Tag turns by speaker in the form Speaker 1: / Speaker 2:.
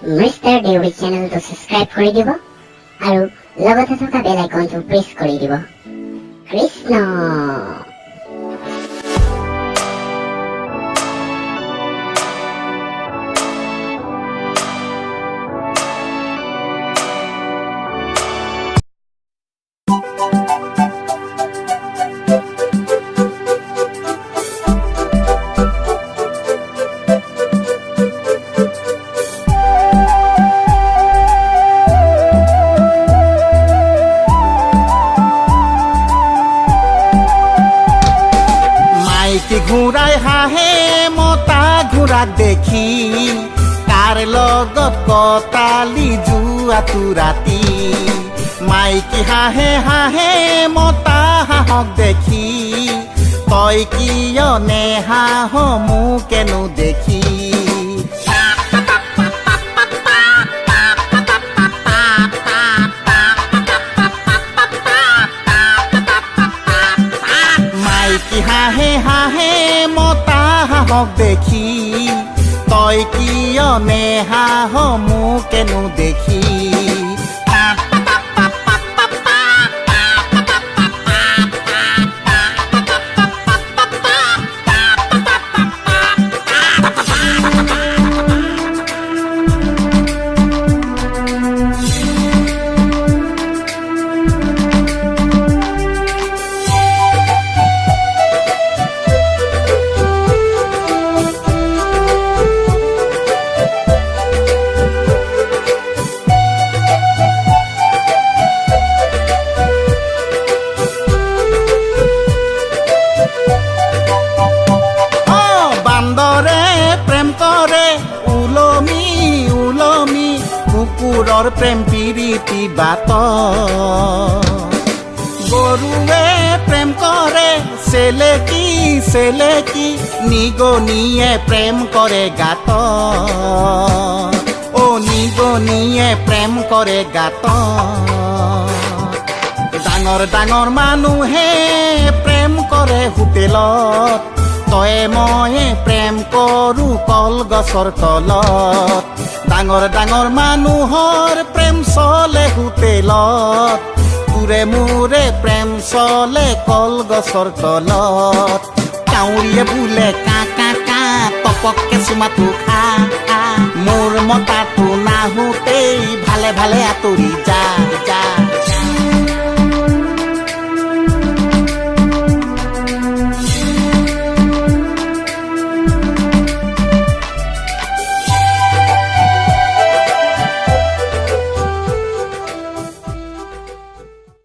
Speaker 1: Mister Deori চেনেলটো subscribe কৰি দিব আৰু লগতে থকা বেল আইকনটো প্ৰেছ কৰি দিব। কৃষ্ণ।
Speaker 2: ঘূৰাই হাঁহে মতা ঘোঁৰাক দেখি কাৰ লগত কটালি যোৱাটো ৰাতি। মাইকী হাঁহে হাঁহে মতা হাঁহক দেখি তই কিয় নেহাঁহ মোকেনো দেখি। মাইকী হাঁহে হাঁহে মতা হাঁহক দেখি তই কিয় নেহাঁহ মোকেনো দেখি। কুকুৰৰ প্ৰেম পিৰিতি বাত। গৰুৱে প্ৰেম কৰে চেলেকি চেলেকি নিগনিয়ে প্ৰেম কৰে গাত। নিগনিয়ে প্ৰেম কৰে গাত। ডাঙৰ ডাঙৰ মানুহে প্ৰেম কৰে হোটেলত তয়ে ময়ে প্ৰেম কৰো কলগছৰ তলত। ডাঙৰ ডাঙৰ মানুহৰ প্ৰেম চলে হোটেলত তোৰে মোৰে প্ৰেম চলে কলগছৰ তলত। কাউৰীয়ে বোলে কা কা কা তপককে চুমাটো খা মোৰ মতাটো নাহোতেই ভালে ভালে আঁতৰি যা যা।